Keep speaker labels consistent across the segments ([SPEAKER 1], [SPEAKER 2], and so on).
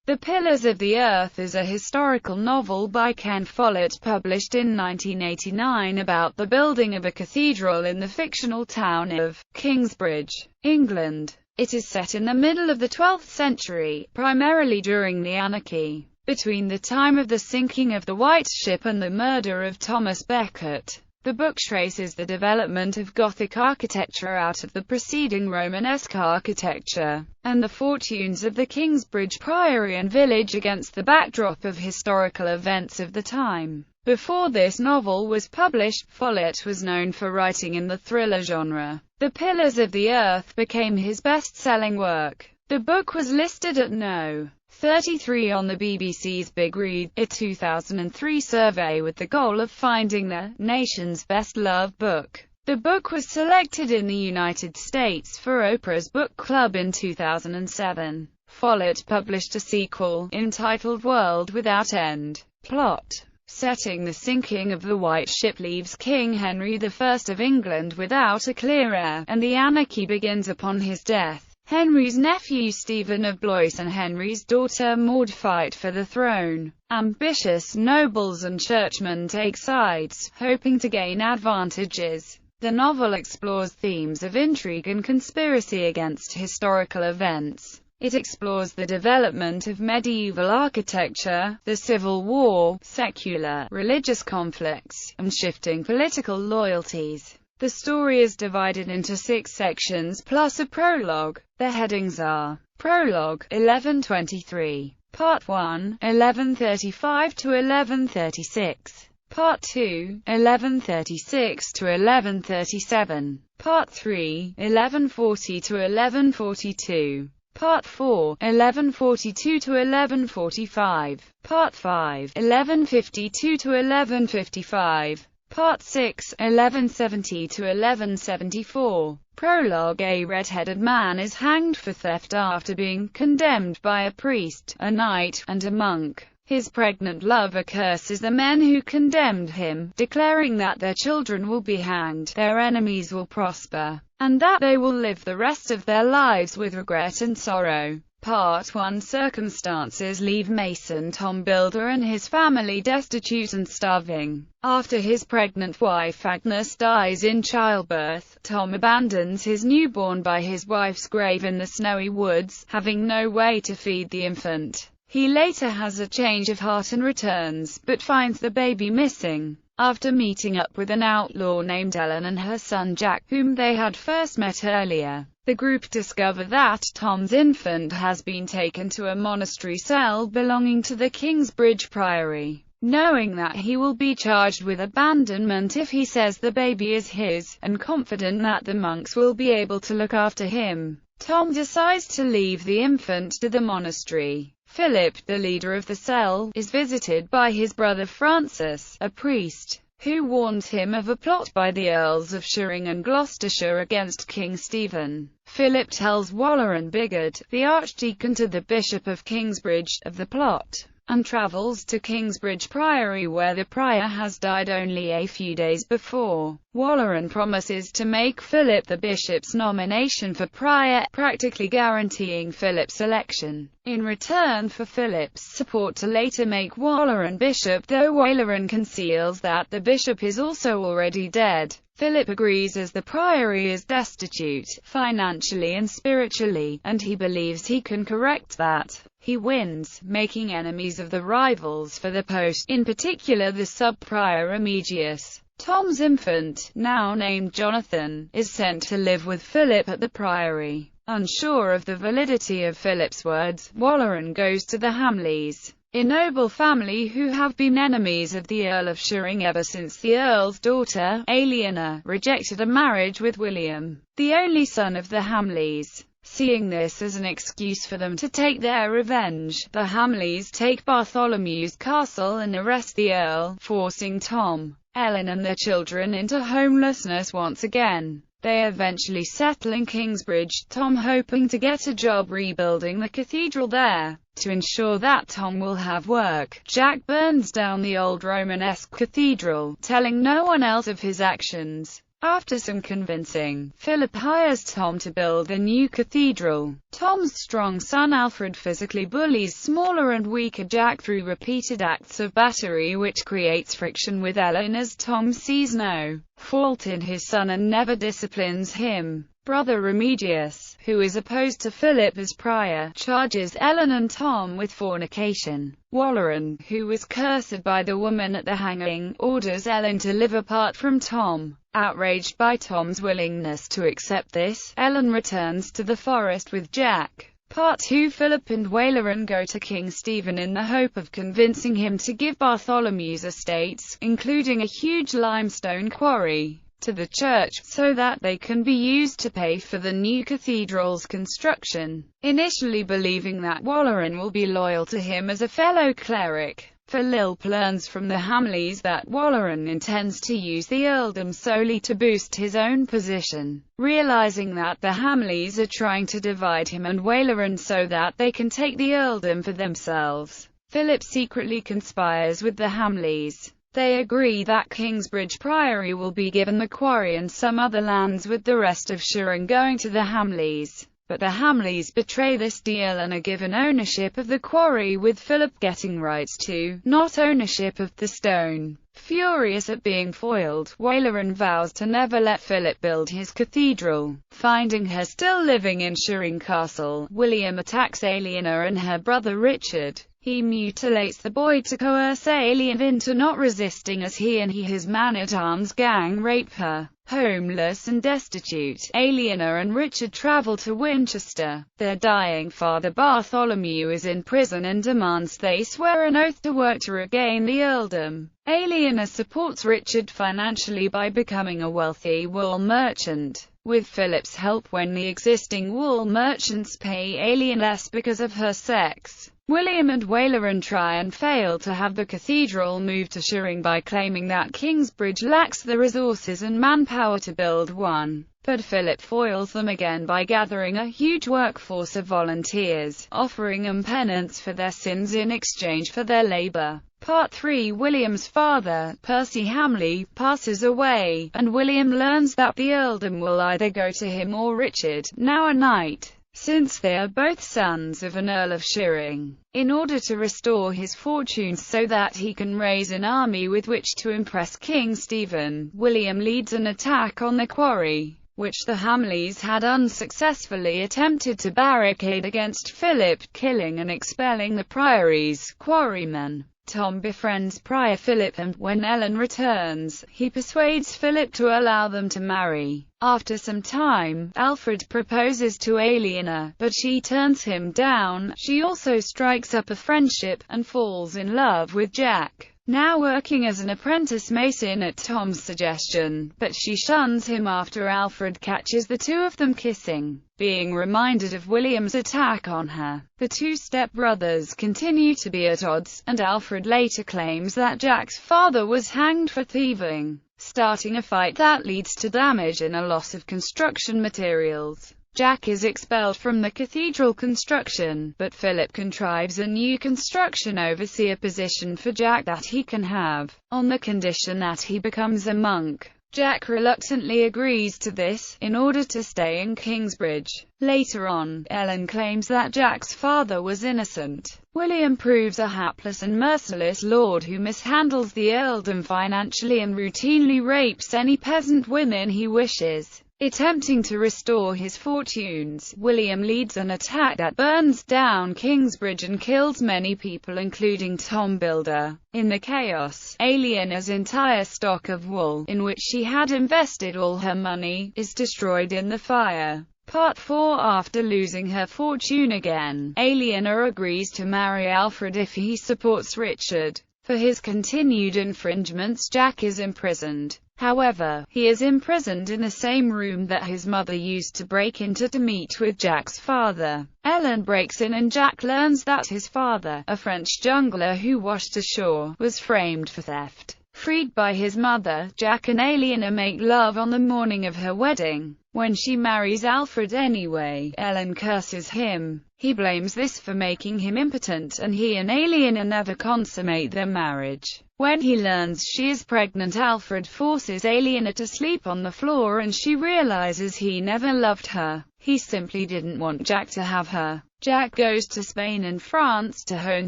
[SPEAKER 1] The Pillars of the Earth is a historical novel by Ken Follett published in 1989 about the building of a cathedral in the fictional town of Kingsbridge, England. It is set in the middle of the 12th century, primarily during the Anarchy, between the time of the sinking of the White Ship and the murder of Thomas Becket. The book traces the development of Gothic architecture out of the preceding Romanesque architecture, and the fortunes of the Kingsbridge Priory and village against the backdrop of historical events of the time. Before this novel was published, Follett was known for writing in the thriller genre. The Pillars of the Earth became his best-selling work. The book was listed at No. 33 on the BBC's Big Read, a 2003 survey with the goal of finding the nation's best-loved book. The book was selected in the United States for Oprah's Book Club in 2007. Follett published a sequel, entitled World Without End. Plot. Setting: the sinking of the White Ship leaves King Henry I of England without a clear heir, and the anarchy begins upon his death. Henry's nephew Stephen of Blois and Henry's daughter Maud fight for the throne. Ambitious nobles and churchmen take sides, hoping to gain advantages. The novel explores themes of intrigue and conspiracy against historical events. It explores the development of medieval architecture, the Civil War, secular, religious conflicts, and shifting political loyalties. The story is divided into 6 sections plus a prologue. The headings are: Prologue, 1123, Part 1, 1135 to 1136, Part 2, 1136 to 1137, Part 3, 1140 to 1142, Part 4, 1142 to 1145, Part 5, 1152 to 1155, Part 6, 1170 to 1174. Prologue: a red-headed man is hanged for theft after being condemned by a priest, a knight, and a monk. His pregnant lover curses the men who condemned him, declaring that their children will be hanged, their enemies will prosper, and that they will live the rest of their lives with regret and sorrow. Part 1. Circumstances leave mason Tom Builder and his family destitute and starving. After his pregnant wife Agnes dies in childbirth, Tom abandons his newborn by his wife's grave in the snowy woods, having no way to feed the infant. He later has a change of heart and returns, but finds the baby missing. After meeting up with an outlaw named Ellen and her son Jack, whom they had first met earlier, the group discover that Tom's infant has been taken to a monastery cell belonging to the Kingsbridge Priory. Knowing that he will be charged with abandonment if he says the baby is his, and confident that the monks will be able to look after him, Tom decides to leave the infant to the monastery. Philip, the leader of the cell, is visited by his brother Francis, a priest, who warns him of a plot by the Earls of Shirring and Gloucestershire against King Stephen. Philip tells Waller and Bigod, the archdeacon to the Bishop of Kingsbridge, of the plot, and travels to Kingsbridge Priory where the prior has died only a few days before. Waller promises to make Philip the bishop's nomination for prior, practically guaranteeing Philip's election, in return for Philip's support to later make Waller bishop, though Waller conceals that the bishop is also already dead. Philip agrees as the priory is destitute, financially and spiritually, and he believes he can correct that. He wins, making enemies of the rivals for the post, in particular the sub-prior Remigius. Tom's infant, now named Jonathan, is sent to live with Philip at the priory. Unsure of the validity of Philip's words, Waller goes to the Hamleys, a noble family who have been enemies of the Earl of Shirring ever since the Earl's daughter, Aliena, rejected a marriage with William, the only son of the Hamleys. Seeing this as an excuse for them to take their revenge, the Hamleys take Bartholomew's castle and arrest the Earl, forcing Tom, Ellen and their children into homelessness once again. They eventually settle in Kingsbridge, Tom hoping to get a job rebuilding the cathedral there. To ensure that Tom will have work, Jack burns down the old Romanesque cathedral, telling no one else of his actions. After some convincing, Philip hires Tom to build a new cathedral. Tom's strong son Alfred physically bullies smaller and weaker Jack through repeated acts of battery, which creates friction with Ellen as Tom sees no fault in his son and never disciplines him. Brother Remedius, who is opposed to Philip as prior, charges Ellen and Tom with fornication. Walleran, who was cursed by the woman at the hanging, orders Ellen to live apart from Tom. Outraged by Tom's willingness to accept this, Ellen returns to the forest with Jack. Part 2. Philip and Walleran go to King Stephen in the hope of convincing him to give Bartholomew's estates, including a huge limestone quarry, to the church, so that they can be used to pay for the new cathedral's construction. Initially believing that Walleran will be loyal to him as a fellow cleric, Philip learns from the Hamleys that Walleran intends to use the earldom solely to boost his own position. Realizing that the Hamleys are trying to divide him and Walleran so that they can take the earldom for themselves, Philip secretly conspires with the Hamleys. They agree that Kingsbridge Priory will be given the quarry and some other lands, with the rest of Shirring going to the Hamleys. But the Hamleys betray this deal and are given ownership of the quarry, with Philip getting rights to, not ownership of, the stone. Furious at being foiled, Walleran vows to never let Philip build his cathedral. Finding her still living in Shirring Castle, William attacks Aliena and her brother Richard. He mutilates the boy to coerce Aliena into not resisting, as he and his man-at-arms gang rape her. Homeless and destitute, Aliena and Richard travel to Winchester. Their dying father Bartholomew is in prison and demands they swear an oath to work to regain the earldom. Aliena supports Richard financially by becoming a wealthy wool merchant. With Philip's help, when the existing wool merchants pay Aliena less because of her sex, William and Walleran try and fail to have the cathedral moved to Shirring by claiming that Kingsbridge lacks the resources and manpower to build one. But Philip foils them again by gathering a huge workforce of volunteers, offering them penance for their sins in exchange for their labor. Part 3. William's father, Percy Hamley, passes away, and William learns that the earldom will either go to him or Richard, now a knight, since they are both sons of an Earl of Shirring. In order to restore his fortunes so that he can raise an army with which to impress King Stephen, William leads an attack on the quarry, which the Hamleys had unsuccessfully attempted to barricade against Philip, killing and expelling the priory's quarrymen. Tom befriends Prior Philip, and when Ellen returns, he persuades Philip to allow them to marry. After some time, Alfred proposes to Aliena, but she turns him down. She also strikes up a friendship, and falls in love with Jack, now working as an apprentice mason at Tom's suggestion, but she shuns him after Alfred catches the two of them kissing. Being reminded of William's attack on her, the two step-brothers continue to be at odds, and Alfred later claims that Jack's father was hanged for thieving, starting a fight that leads to damage and a loss of construction materials. Jack is expelled from the cathedral construction, but Philip contrives a new construction overseer position for Jack that he can have, on the condition that he becomes a monk. Jack reluctantly agrees to this, in order to stay in Kingsbridge. Later on, Ellen claims that Jack's father was innocent. William proves a hapless and merciless lord who mishandles the earldom financially and routinely rapes any peasant women he wishes. Attempting to restore his fortunes, William leads an attack that burns down Kingsbridge and kills many people, including Tom Builder. In the chaos, Aliena's entire stock of wool, in which she had invested all her money, is destroyed in the fire. Part 4. After losing her fortune again, Aliena agrees to marry Alfred if he supports Richard. For his continued infringements, Jack is imprisoned. However, he is imprisoned in the same room that his mother used to break into to meet with Jack's father. Ellen breaks in and Jack learns that his father, a French jungler who washed ashore, was framed for theft. Freed by his mother, Jack and Eleanor make love on the morning of her wedding. When she marries Alfred anyway, Ellen curses him. He blames this for making him impotent, and he and Eleanor never consummate their marriage. When he learns she is pregnant, Alfred forces Eleanor to sleep on the floor, and she realizes he never loved her. He simply didn't want Jack to have her. Jack goes to Spain and France to hone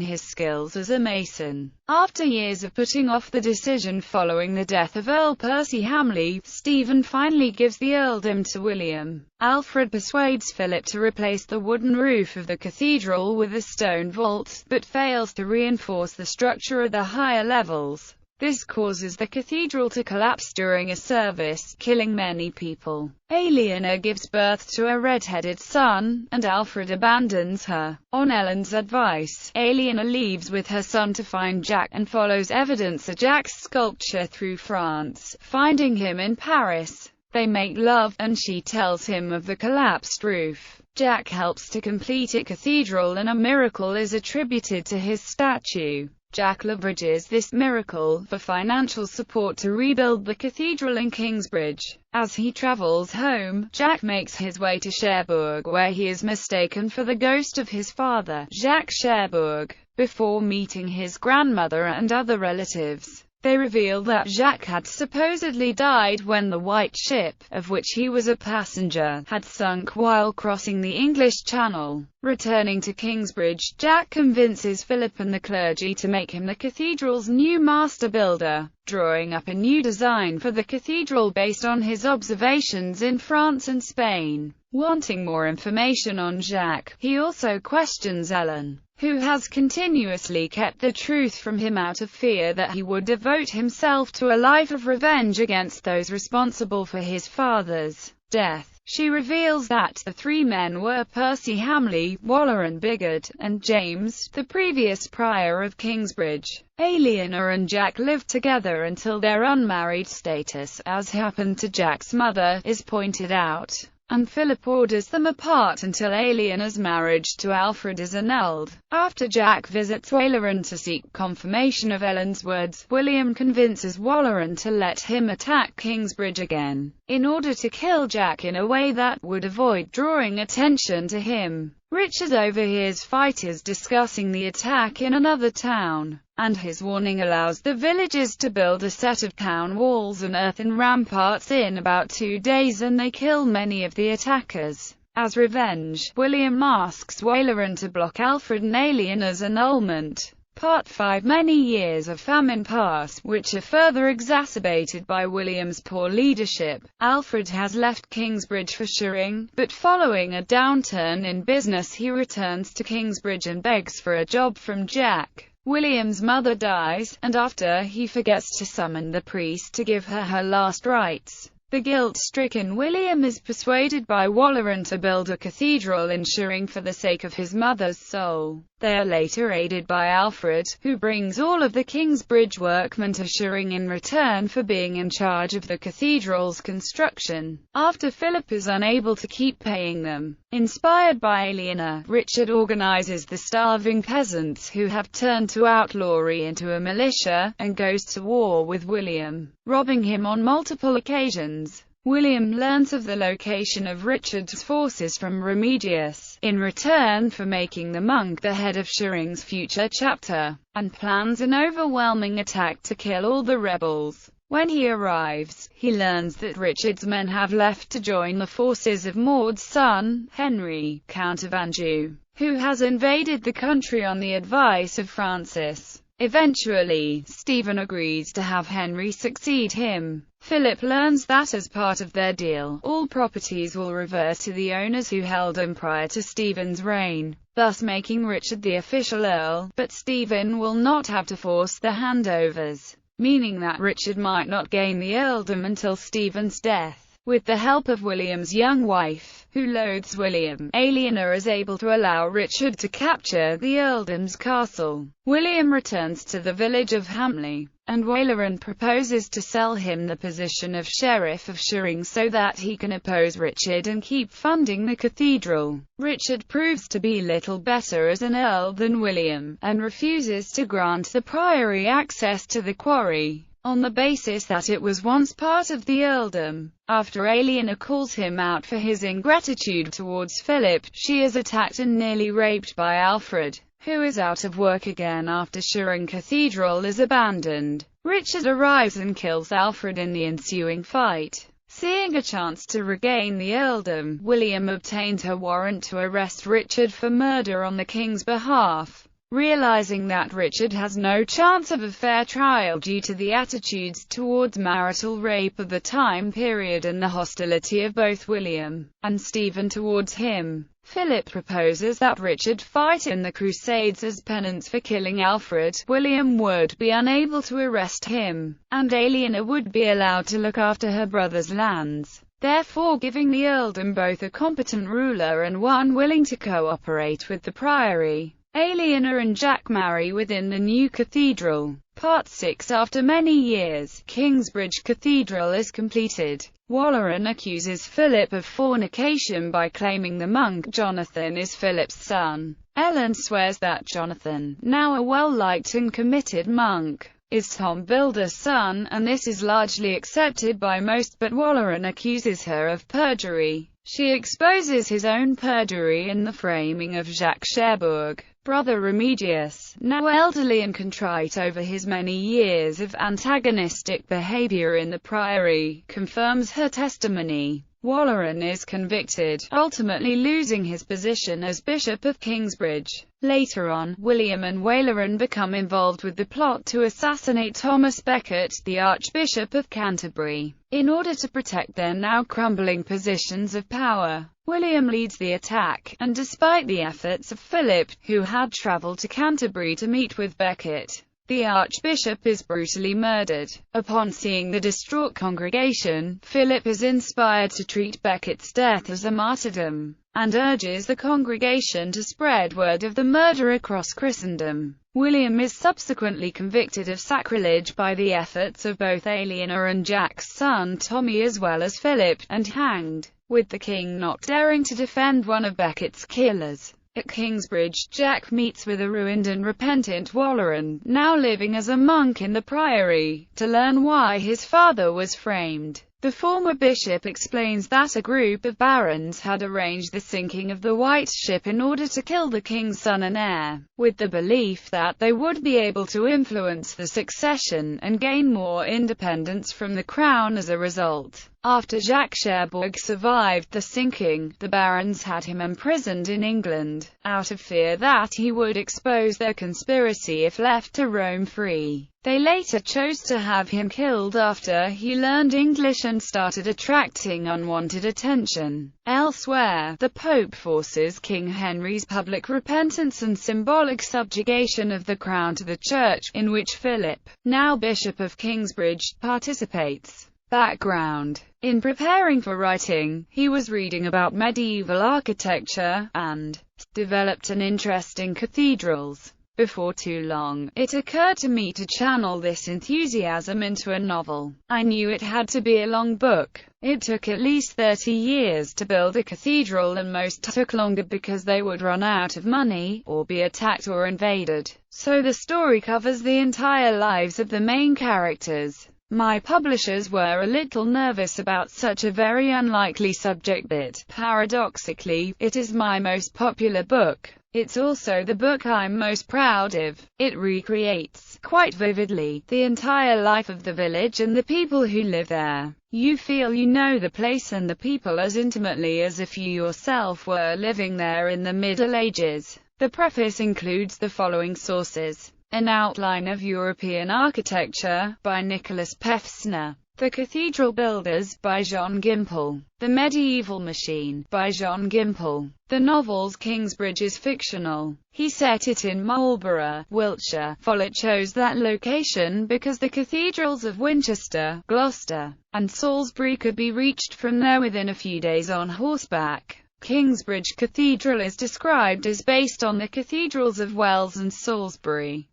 [SPEAKER 1] his skills as a mason. After years of putting off the decision following the death of Earl Percy Hamley, Stephen finally gives the earldom to William. Alfred persuades Philip to replace the wooden roof of the cathedral with a stone vault, but fails to reinforce the structure at the higher levels. This causes the cathedral to collapse during a service, killing many people. Eleanor gives birth to a red-headed son, and Alfred abandons her. On Ellen's advice, Eleanor leaves with her son to find Jack, and follows evidence of Jack's sculpture through France, finding him in Paris. They make love, and she tells him of the collapsed roof. Jack helps to complete a cathedral, and a miracle is attributed to his statue. Jack leverages this miracle for financial support to rebuild the cathedral in Kingsbridge. As he travels home, Jack makes his way to Cherbourg, where he is mistaken for the ghost of his father, Jacques Cherbourg. Before meeting his grandmother and other relatives, they reveal that Jacques had supposedly died when the White Ship, of which he was a passenger, had sunk while crossing the English Channel. Returning to Kingsbridge, Jack convinces Philip and the clergy to make him the cathedral's new master builder, drawing up a new design for the cathedral based on his observations in France and Spain. Wanting more information on Jacques, he also questions Ellen, who has continuously kept the truth from him out of fear that he would devote himself to a life of revenge against those responsible for his father's death. She reveals that the three men were Percy Hamley, Waller and Bigod, and James, the previous prior of Kingsbridge. Eleanor and Jack lived together until their unmarried status, as happened to Jack's mother, is pointed out, and Philip orders them apart until Eleanor's marriage to Alfred is annulled. After Jack visits Waleran to seek confirmation of Ellen's words, William convinces Waleran to let him attack Kingsbridge again, in order to kill Jack in a way that would avoid drawing attention to him. Richard overhears fighters discussing the attack in another town, and his warning allows the villagers to build a set of town walls and earthen ramparts in about 2 days, and they kill many of the attackers. As revenge, William asks Waleran to block Alfred and Eleanor's annulment. Part 5. Many years of famine pass, which are further exacerbated by William's poor leadership. Alfred has left Kingsbridge for Shearing, but following a downturn in business he returns to Kingsbridge and begs for a job from Jack. William's mother dies, and after he forgets to summon the priest to give her her last rites, the guilt-stricken William is persuaded by Waleran to build a cathedral in Shearing for the sake of his mother's soul. They are later aided by Alfred, who brings all of the Kingsbridge workmen to Shearing in return for being in charge of the cathedral's construction. After Philip is unable to keep paying them, inspired by Eleanor, Richard organizes the starving peasants who have turned to outlawry into a militia, and goes to war with William, robbing him on multiple occasions. William learns of the location of Richard's forces from Remigius, in return for making the monk the head of Shearing's future chapter, and plans an overwhelming attack to kill all the rebels. When he arrives, he learns that Richard's men have left to join the forces of Maud's son, Henry, Count of Anjou, who has invaded the country on the advice of Francis. Eventually, Stephen agrees to have Henry succeed him. Philip learns that as part of their deal, all properties will revert to the owners who held them prior to Stephen's reign, thus making Richard the official earl, but Stephen will not have to force the handovers, meaning that Richard might not gain the earldom until Stephen's death. With the help of William's young wife, who loathes William, Eleanor is able to allow Richard to capture the earldom's castle. William returns to the village of Hamley, and Waleran proposes to sell him the position of Sheriff of Shearing so that he can oppose Richard and keep funding the cathedral. Richard proves to be little better as an earl than William, and refuses to grant the priory access to the quarry. on the basis that it was once part of the earldom. After Eleanor calls him out for his ingratitude towards Philip, she is attacked and nearly raped by Alfred, who is out of work again after Shirring Cathedral is abandoned. Richard arrives and kills Alfred in the ensuing fight. Seeing a chance to regain the earldom, William obtains a warrant to arrest Richard for murder on the king's behalf. Realizing that Richard has no chance of a fair trial due to the attitudes towards marital rape of the time period and the hostility of both William and Stephen towards him, Philip proposes that Richard fight in the Crusades as penance for killing Alfred. William would be unable to arrest him, and Eleanor would be allowed to look after her brother's lands, therefore giving the earldom both a competent ruler and one willing to cooperate with the priory. Eleanor and Jack marry within the new cathedral. Part 6. After many years, Kingsbridge Cathedral is completed. Walleran accuses Philip of fornication by claiming the monk Jonathan is Philip's son. Ellen swears that Jonathan, now a well-liked and committed monk, is Tom Builder's son, and this is largely accepted by most, but Walleran accuses her of perjury. She exposes his own perjury in the framing of Jacques Cherbourg. Brother Remigius, now elderly and contrite over his many years of antagonistic behavior in the priory, confirms her testimony. Walleran is convicted, ultimately losing his position as Bishop of Kingsbridge. Later on, William and Walleran become involved with the plot to assassinate Thomas Becket, the Archbishop of Canterbury. In order to protect their now crumbling positions of power, William leads the attack, and despite the efforts of Philip, who had travelled to Canterbury to meet with Becket, the Archbishop is brutally murdered. Upon seeing the distraught congregation, Philip is inspired to treat Becket's death as a martyrdom, and urges the congregation to spread word of the murder across Christendom. William is subsequently convicted of sacrilege by the efforts of both Eleanor and Jack's son Tommy as well as Philip, and hanged, with the king not daring to defend one of Becket's killers. At Kingsbridge, Jack meets with a ruined and repentant Walleran, now living as a monk in the priory, to learn why his father was framed. The former bishop explains that a group of barons had arranged the sinking of the White Ship in order to kill the king's son and heir, with the belief that they would be able to influence the succession, and gain more independence from the crown as a result. After Jacques Cherbourg survived the sinking, the barons had him imprisoned in England, out of fear that he would expose their conspiracy if left to roam free. They later chose to have him killed after he learned English and started attracting unwanted attention. Elsewhere, the Pope forces King Henry's public repentance and symbolic subjugation of the crown to the Church, in which Philip, now Bishop of Kingsbridge, participates. Background: in preparing for writing, he was reading about medieval architecture, and developed an interest in cathedrals. Before too long, it occurred to me to channel this enthusiasm into a novel. I knew it had to be a long book. It took at least 30 years to build a cathedral, and most took longer because they would run out of money, or be attacked or invaded. So the story covers the entire lives of the main characters. My publishers were a little nervous about such a very unlikely subject, but, paradoxically, it is my most popular book. It's also the book I'm most proud of. It recreates, quite vividly, the entire life of the village and the people who live there. You feel you know the place and the people as intimately as if you yourself were living there in the Middle Ages. The preface includes the following sources: An Outline of European Architecture, by Nicholas Pefsner. The Cathedral Builders, by Jean Gimple. The Medieval Machine, by Jean Gimple. The novel's Kingsbridge is fictional. He set it in Marlborough, Wiltshire. Follett chose that location because the cathedrals of Winchester, Gloucester, and Salisbury could be reached from there within a few days on horseback. Kingsbridge Cathedral is described as based on the cathedrals of Wells and Salisbury.